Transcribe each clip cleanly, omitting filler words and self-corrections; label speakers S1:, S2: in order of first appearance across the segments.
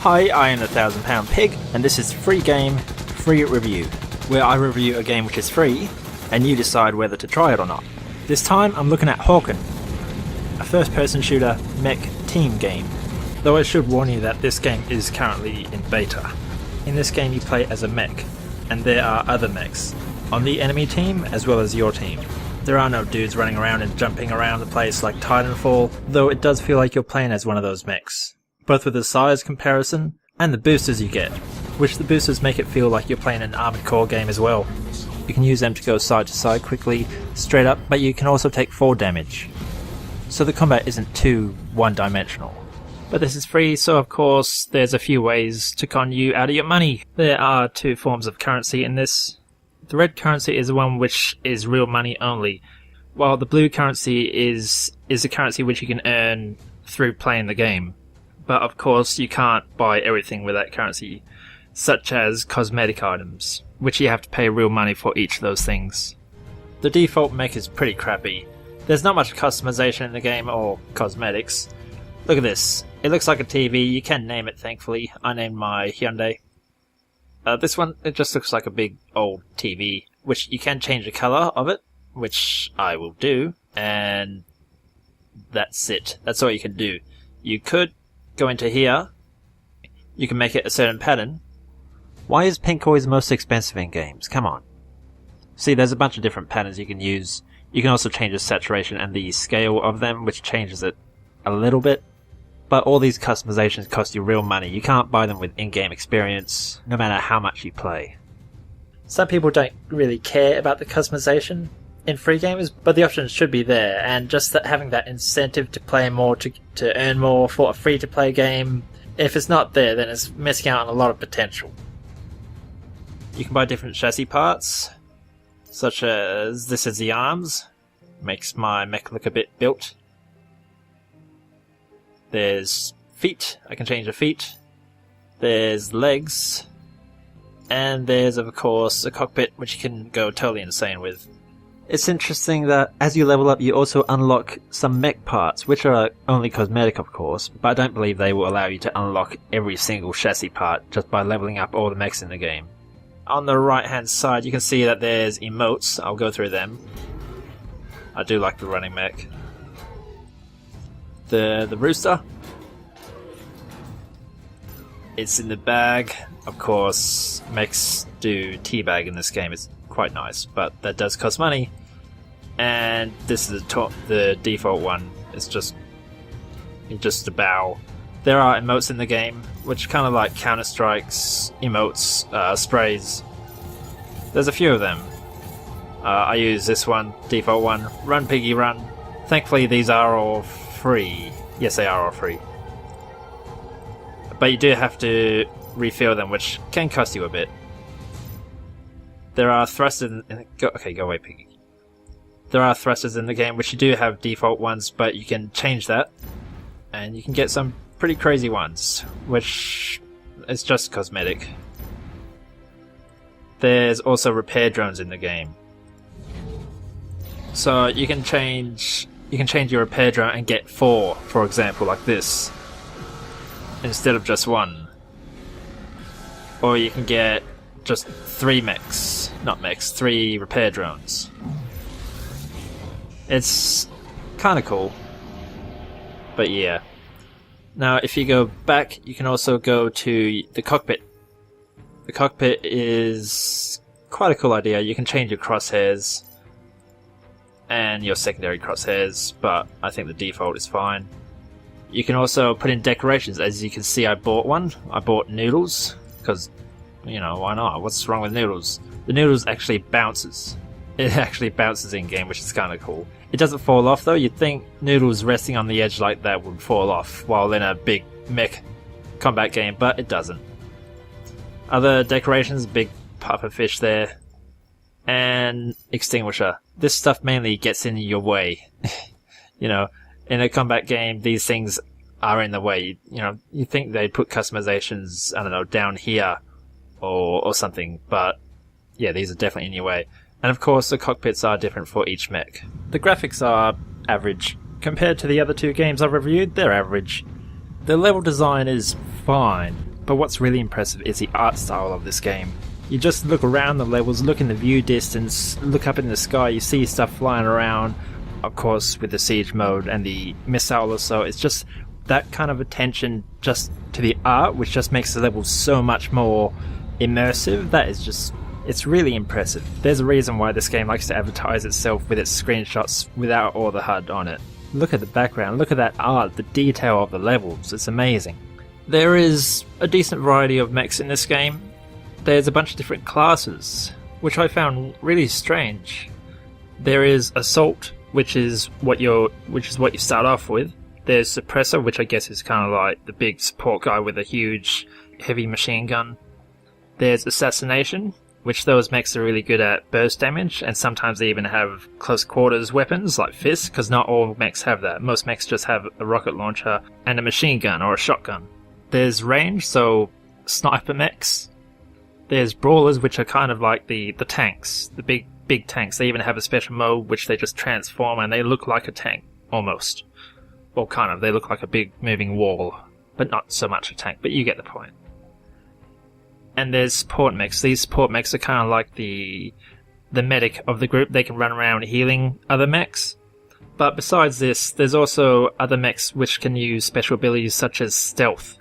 S1: Hi, I am the £1,000 Pig, and this is Free Game, Free Review, where I review a game which is free, and you decide whether to try it or not. This time I'm looking at Hawken, a first-person shooter mech team game, though I should warn you that this game is currently in beta. In this game you play as a mech, and there are other mechs, on the enemy team as well as your team. There are no dudes running around and jumping around the place like Titanfall, though it does feel like you're playing as one of those mechs. Both with the size comparison and the boosters you get, which the boosters make it feel like you're playing an Armored Core game as well. You can use them to go side to side quickly, straight up, but you can also take fall damage. So the combat isn't too one-dimensional. But this is free, so of course there's a few ways to con you out of your money. There are two forms of currency in this. The red currency is the one which is real money only, while the blue currency is a currency which you can earn through playing the game. But of course you can't buy everything with that currency, such as cosmetic items, which you have to pay real money for each of those things. The default mech is pretty crappy. There's not much customization in the game or cosmetics. Look at this. It looks like a TV. You can name it, thankfully. I named my Hyundai. This one, it just looks like a big old TV, which you can change the colour of it, which I will do, and that's it. That's all you can do. You could go into here, you can make it a certain pattern. Why is pink always the most expensive in games? Come on. See, there's a bunch of different patterns you can use. You can also change the saturation and the scale of them, which changes it a little bit. But all these customizations cost you real money. You can't buy them with in-game experience, no matter how much you play. Some people don't really care about the customization in free games, but the options should be there, and just that having that incentive to play more, to earn more for a free-to-play game, if it's not there, then it's missing out on a lot of potential. You can buy different chassis parts, such as this is the arms, makes my mech look a bit built. There's feet, I can change the feet. There's legs, and there's of course a cockpit which you can go totally insane with. It's interesting that as you level up you also unlock some mech parts, which are only cosmetic of course, but I don't believe they will allow you to unlock every single chassis part just by leveling up all the mechs in the game. On the right hand side you can see that there's emotes. I'll go through them. I do like the running mech. The rooster. It's in the bag. Of course, mechs do teabag in this game. It's quite nice, but that does cost money. And this is the default one. It's just a bow. There are emotes in the game, which kind of like Counter-Strike's emotes, sprays. There's a few of them. I use this one, default one. Run piggy run. Thankfully these are all free. Yes, they are all free. But you do have to refill them, which can cost you a bit. There are thrusters go away, piggy. There are thrusters in the game, which you do have default ones, but you can change that, and you can get some pretty crazy ones, which is just cosmetic. There's also repair drones in the game, so you can change your repair drone and get 4, for example, like this, instead of just 1. Or you can get just 3 mechs, not mechs, 3 repair drones. It's kind of cool, but yeah. Now if you go back, you can also go to the cockpit. The cockpit is quite a cool idea. You can change your crosshairs and your secondary crosshairs, but I think the default is fine. You can also put in decorations. As you can see, I bought one. I bought noodles, because, you know, why not? What's wrong with noodles? The noodles actually bounces. It actually bounces in-game, which is kind of cool. It doesn't fall off though. You'd think noodles resting on the edge like that would fall off while in a big mech combat game, but it doesn't. Other decorations, big puffer fish there, and extinguisher. This stuff mainly gets in your way. You know, in a combat game, these things are in the way. You know, you think they'd put customizations, I don't know, down here or something, but yeah, these are definitely in your way. And of course, the cockpits are different for each mech. The graphics are average. Compared to the other two games I've reviewed, they're average. The level design is fine. But what's really impressive is the art style of this game. You just look around the levels, look in the view distance, look up in the sky, you see stuff flying around. Of course, with the siege mode and the missile or so, it's just that kind of attention just to the art, which just makes the levels so much more immersive. That is just, it's really impressive. There's a reason why this game likes to advertise itself with its screenshots without all the HUD on it. Look at the background, look at that art, the detail of the levels, it's amazing. There is a decent variety of mechs in this game. There's a bunch of different classes, which I found really strange. There is Assault, which is what you start off with. There's Suppressor, which I guess is kind of like the big support guy with a huge heavy machine gun. There's Assassination, which those mechs are really good at burst damage, and sometimes they even have close quarters weapons like fists, because not all mechs have that. Most mechs just have a rocket launcher and a machine gun or a shotgun. There's Range, so sniper mechs. There's Brawlers, which are kind of like the tanks, the big tanks. They even have a special mode which they just transform and they look like a tank, almost. Well, kind of, they look like a big moving wall, but not so much a tank, but you get the point. And there's support mechs. These support mechs are kind of like the medic of the group. They can run around healing other mechs. But besides this, there's also other mechs which can use special abilities such as stealth.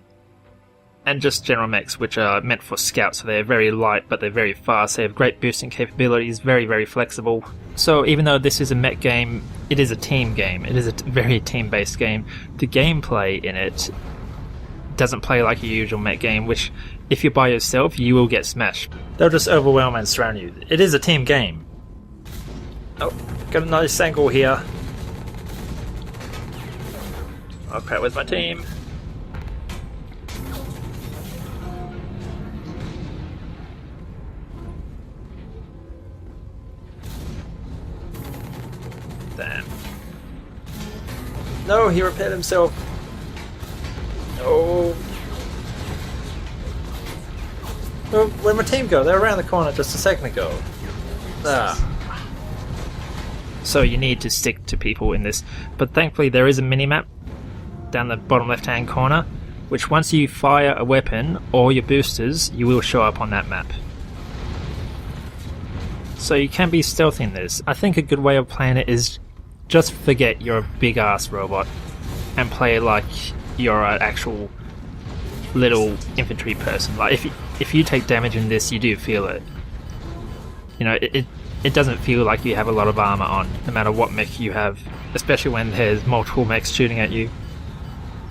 S1: And just general mechs, which are meant for scouts, so they're very light, but they're very fast. They have great boosting capabilities, very, very flexible. So even though this is a mech game, it is a team game. It is a very team-based game. The gameplay in it doesn't play like a usual mech game, which, if you're by yourself, you will get smashed. They'll just overwhelm and surround you. It is a team game. Oh, got a nice angle here. Oh crap, where's my team? Damn. No, he repaired himself. No. Well, where'd my team go? They were around the corner just a second ago. Ah. So you need to stick to people in this. But thankfully there is a minimap down the bottom left hand corner, which once you fire a weapon or your boosters, you will show up on that map. So you can be stealthy in this. I think a good way of playing it is just forget you're a big ass robot and play like you're an actual little infantry person. Like if you take damage in this, you do feel it. You know, it doesn't feel like you have a lot of armor on, no matter what mech you have, especially when there's multiple mechs shooting at you.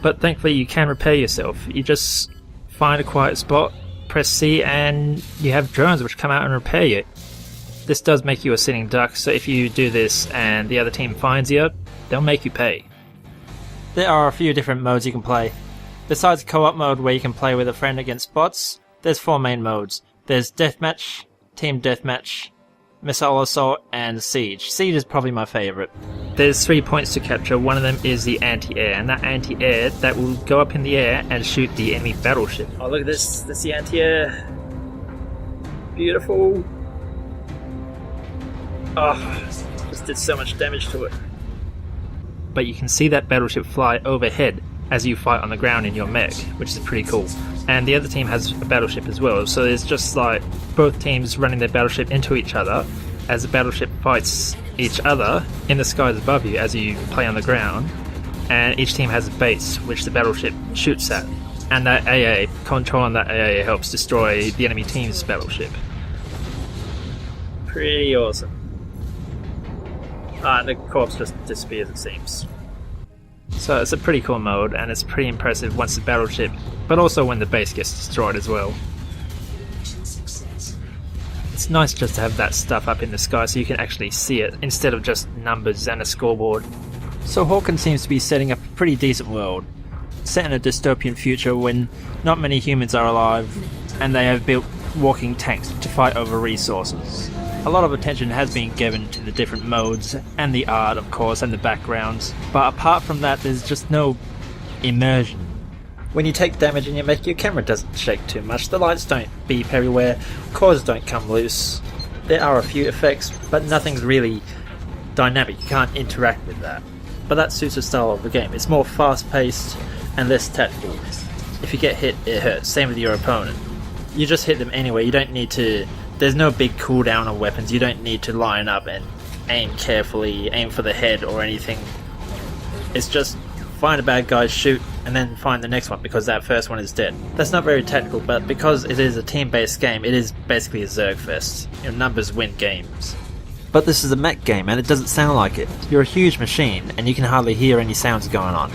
S1: But thankfully you can repair yourself. You just find a quiet spot, press C, and you have drones which come out and repair you. This does make you a sitting duck, so if you do this and the other team finds you, they'll make you pay. There are a few different modes you can play. Besides co-op mode where you can play with a friend against bots, there's 4 main modes. There's Deathmatch, Team Deathmatch, Missile Assault, and Siege. Siege is probably my favourite. There's 3 points to capture. One of them is the anti-air, and that anti-air that will go up in the air and shoot the enemy battleship. Oh, look at this. That's the anti-air. Beautiful. Oh, just did so much damage to it. But you can see that battleship fly overhead as you fight on the ground in your mech, which is pretty cool. And the other team has a battleship as well, so there's just like both teams running their battleship into each other as the battleship fights each other in the skies above you as you play on the ground. And each team has a base which the battleship shoots at. And that AA, controlling that AA helps destroy the enemy team's battleship. Pretty awesome. And the corpse just disappears, it seems. So it's a pretty cool mode, and it's pretty impressive once the battleship, but also when the base gets destroyed as well. It's nice just to have that stuff up in the sky so you can actually see it, instead of just numbers and a scoreboard. So Hawken seems to be setting up a pretty decent world, set in a dystopian future when not many humans are alive, and they have built walking tanks to fight over resources. A lot of attention has been given to the different modes, and the art of course, and the backgrounds, but apart from that there's just no immersion. When you take damage in your mech, your camera doesn't shake too much, the lights don't beep everywhere, cores don't come loose. There are a few effects, but nothing's really dynamic, you can't interact with that. But that suits the style of the game, it's more fast paced and less tactical. if you get hit, it hurts. Same with your opponent. You just hit them anyway. You don't need to... There's no big cooldown on weapons. You don't need to line up and aim carefully, aim for the head or anything. It's just find a bad guy, shoot, and then find the next one because that first one is dead. That's not very technical, but because it is a team-based game, it is basically a Zergfest. Your numbers win games. But this is a mech game and it doesn't sound like it. You're a huge machine and you can hardly hear any sounds going on.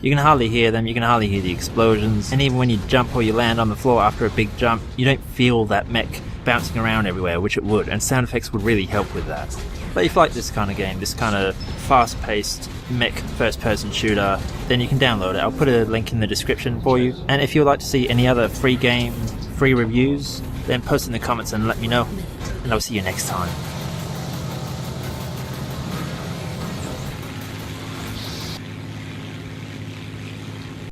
S1: You can hardly hear them, you can hardly hear the explosions, and even when you jump or you land on the floor after a big jump, you don't feel that mech bouncing around everywhere, which it would, and sound effects would really help with that. But if you like this kind of game, this kind of fast-paced mech first-person shooter, then you can download it. I'll put a link in the description for you, and if you'd like to see any other free reviews, then post in the comments and let me know, and I'll see you next time.